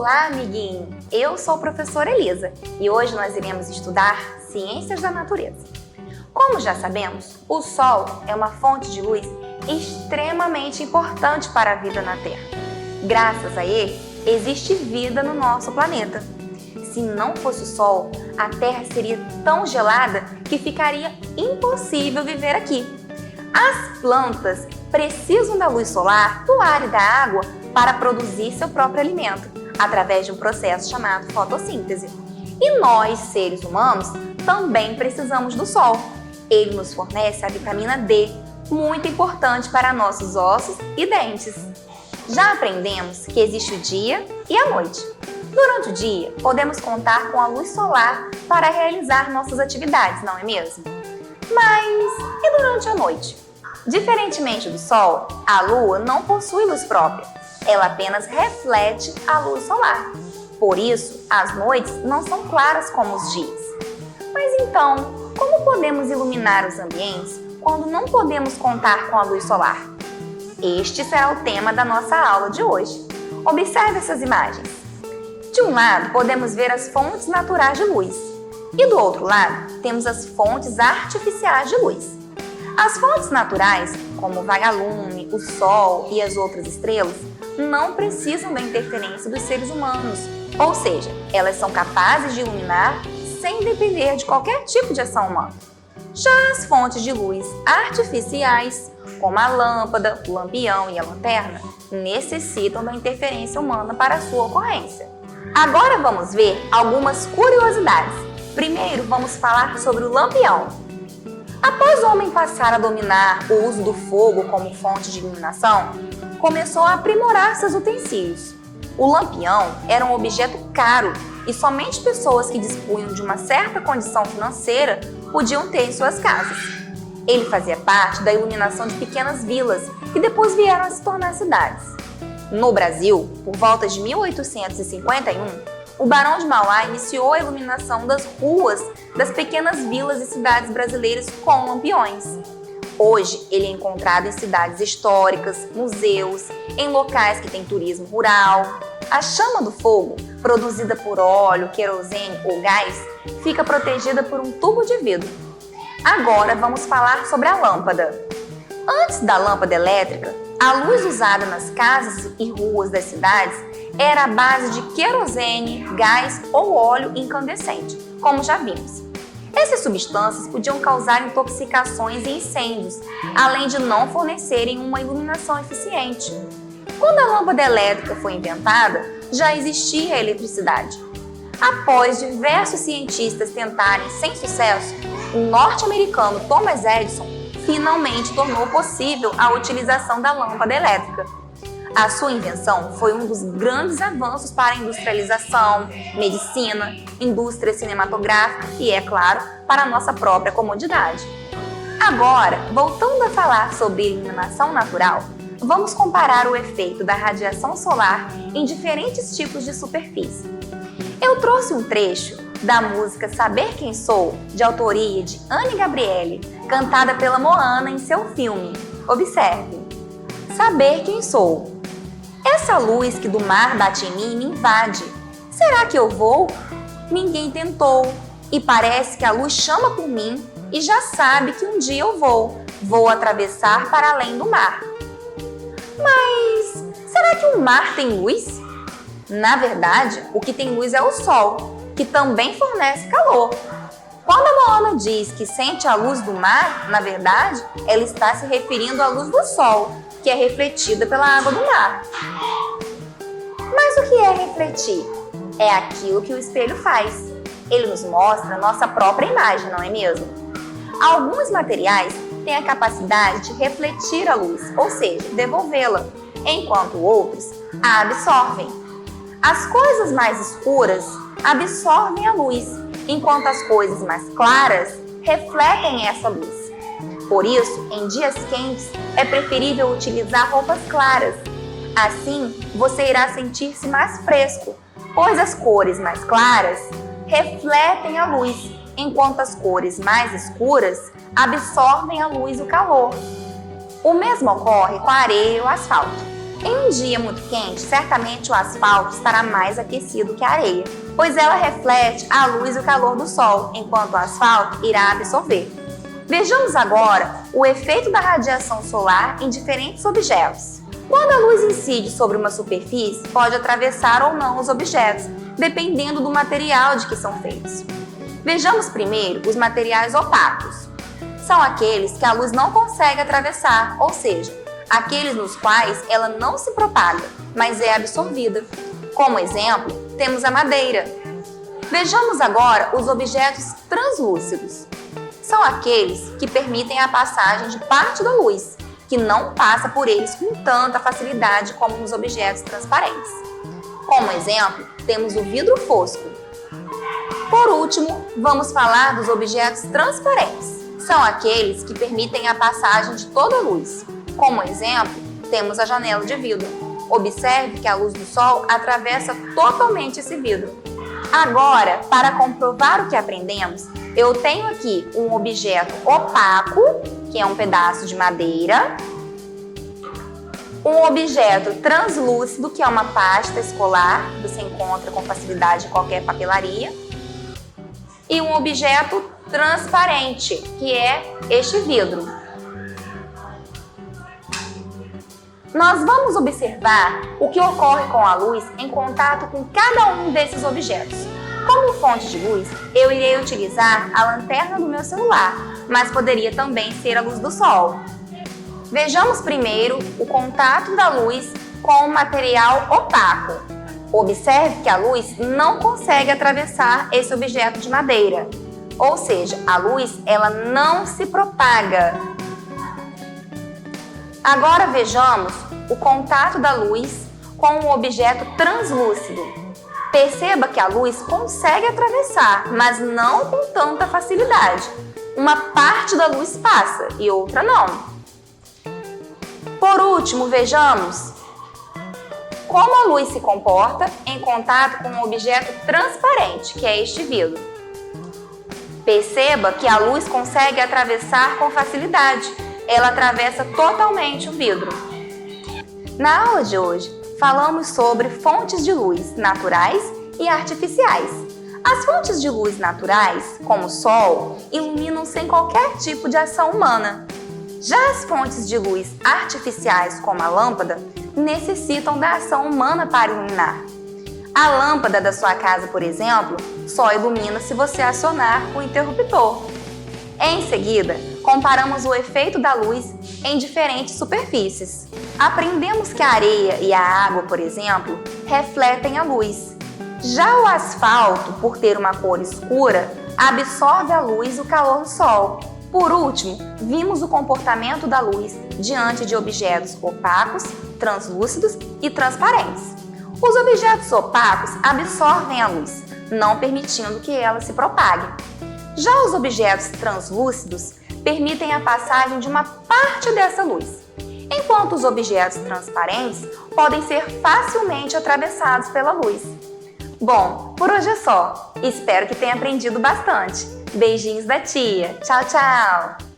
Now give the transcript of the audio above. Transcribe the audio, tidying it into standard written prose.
Olá, amiguinho! Eu sou a professora Elisa e hoje nós iremos estudar Ciências da Natureza. Como já sabemos, o Sol é uma fonte de luz extremamente importante para a vida na Terra. Graças a ele, existe vida no nosso planeta. Se não fosse o Sol, a Terra seria tão gelada que ficaria impossível viver aqui. As plantas precisam da luz solar, do ar e da água para produzir seu próprio alimento, através de um processo chamado fotossíntese. E nós, seres humanos, também precisamos do Sol. Ele nos fornece a vitamina D, muito importante para nossos ossos e dentes. Já aprendemos que existe o dia e a noite. Durante o dia, podemos contar com a luz solar para realizar nossas atividades, não é mesmo? Mas e durante a noite? Diferentemente do Sol, a Lua não possui luz própria. Ela apenas reflete a luz solar. Por isso, as noites não são claras como os dias. Mas então, como podemos iluminar os ambientes quando não podemos contar com a luz solar? Este será o tema da nossa aula de hoje. Observe essas imagens. De um lado, podemos ver as fontes naturais de luz. E do outro lado, temos as fontes artificiais de luz. As fontes naturais, como o vagalume, o Sol e as outras estrelas, não precisam da interferência dos seres humanos, ou seja, elas são capazes de iluminar sem depender de qualquer tipo de ação humana. Já as fontes de luz artificiais, como a lâmpada, o lampião e a lanterna, necessitam da interferência humana para a sua ocorrência. Agora vamos ver algumas curiosidades. Primeiro, vamos falar sobre o lampião. Após o homem passar a dominar o uso do fogo como fonte de iluminação, começou a aprimorar seus utensílios. O lampião era um objeto caro e somente pessoas que dispunham de uma certa condição financeira podiam ter em suas casas. Ele fazia parte da iluminação de pequenas vilas que depois vieram a se tornar cidades. No Brasil, por volta de 1851, o Barão de Mauá iniciou a iluminação das ruas das pequenas vilas e cidades brasileiras com lampiões. Hoje, ele é encontrado em cidades históricas, museus, em locais que têm turismo rural. A chama do fogo, produzida por óleo, querosene ou gás, fica protegida por um tubo de vidro. Agora vamos falar sobre a lâmpada. Antes da lâmpada elétrica, a luz usada nas casas e ruas das cidades era à base de querosene, gás ou óleo incandescente, como já vimos. Essas substâncias podiam causar intoxicações e incêndios, além de não fornecerem uma iluminação eficiente. Quando a lâmpada elétrica foi inventada, já existia a eletricidade. Após diversos cientistas tentarem sem sucesso, o norte-americano Thomas Edison finalmente tornou possível a utilização da lâmpada elétrica. A sua invenção foi um dos grandes avanços para a industrialização, medicina, indústria cinematográfica e, é claro, para a nossa própria comodidade. Agora, voltando a falar sobre iluminação natural, vamos comparar o efeito da radiação solar em diferentes tipos de superfície. Eu trouxe um trecho da música Saber Quem Sou, de autoria de Anne Gabriele, cantada pela Moana em seu filme. Observe. Saber quem sou. Essa luz que do mar bate em mim me invade. Será que eu vou? Ninguém tentou. E parece que a luz chama por mim e já sabe que um dia eu vou. Vou atravessar para além do mar. Mas será que o mar tem luz? Na verdade, o que tem luz é o Sol, que também fornece calor. Quando a Moana diz que sente a luz do mar, na verdade, ela está se referindo à luz do Sol, que é refletida pela água do mar. Mas o que é refletir? É aquilo que o espelho faz. Ele nos mostra a nossa própria imagem, não é mesmo? Alguns materiais têm a capacidade de refletir a luz, ou seja, devolvê-la, enquanto outros a absorvem. As coisas mais escuras absorvem a luz, enquanto as coisas mais claras refletem essa luz. Por isso, em dias quentes, é preferível utilizar roupas claras. Assim, você irá sentir-se mais fresco, pois as cores mais claras refletem a luz, enquanto as cores mais escuras absorvem a luz e o calor. O mesmo ocorre com a areia e o asfalto. Em um dia muito quente, certamente o asfalto estará mais aquecido que a areia, pois ela reflete a luz e o calor do sol, enquanto o asfalto irá absorver. Vejamos agora o efeito da radiação solar em diferentes objetos. Quando a luz incide sobre uma superfície, pode atravessar ou não os objetos, dependendo do material de que são feitos. Vejamos primeiro os materiais opacos. São aqueles que a luz não consegue atravessar, ou seja, aqueles nos quais ela não se propaga, mas é absorvida. Como exemplo, temos a madeira. Vejamos agora os objetos translúcidos. São aqueles que permitem a passagem de parte da luz, que não passa por eles com tanta facilidade como nos objetos transparentes. Como exemplo, temos o vidro fosco. Por último, vamos falar dos objetos transparentes. São aqueles que permitem a passagem de toda a luz. Como exemplo, temos a janela de vidro. Observe que a luz do sol atravessa totalmente esse vidro. Agora, para comprovar o que aprendemos, eu tenho aqui um objeto opaco, que é um pedaço de madeira, um objeto translúcido, que é uma pasta escolar, que você encontra com facilidade em qualquer papelaria, e um objeto transparente, que é este vidro. Nós vamos observar o que ocorre com a luz em contato com cada um desses objetos. Como fonte de luz, eu irei utilizar a lanterna do meu celular, mas poderia também ser a luz do sol. Vejamos primeiro o contato da luz com o material opaco. Observe que a luz não consegue atravessar esse objeto de madeira, ou seja, a luz ela não se propaga. Agora vejamos o contato da luz com o objeto translúcido. Perceba que a luz consegue atravessar, mas não com tanta facilidade. Uma parte da luz passa e outra não. Por último, vejamos como a luz se comporta em contato com um objeto transparente, que é este vidro. Perceba que a luz consegue atravessar com facilidade. Ela atravessa totalmente o vidro. Na aula de hoje, falamos sobre fontes de luz naturais e artificiais. As fontes de luz naturais, como o sol, iluminam sem qualquer tipo de ação humana. Já as fontes de luz artificiais, como a lâmpada, necessitam da ação humana para iluminar. A lâmpada da sua casa, por exemplo, só ilumina se você acionar o interruptor. Em seguida, comparamos o efeito da luz em diferentes superfícies. Aprendemos que a areia e a água, por exemplo, refletem a luz. Já o asfalto, por ter uma cor escura, absorve a luz e o calor do sol. Por último, vimos o comportamento da luz diante de objetos opacos, translúcidos e transparentes. Os objetos opacos absorvem a luz, não permitindo que ela se propague. Já os objetos translúcidos permitem a passagem de uma parte dessa luz, enquanto os objetos transparentes podem ser facilmente atravessados pela luz. Bom, por hoje é só. Espero que tenha aprendido bastante. Beijinhos da tia. Tchau, tchau!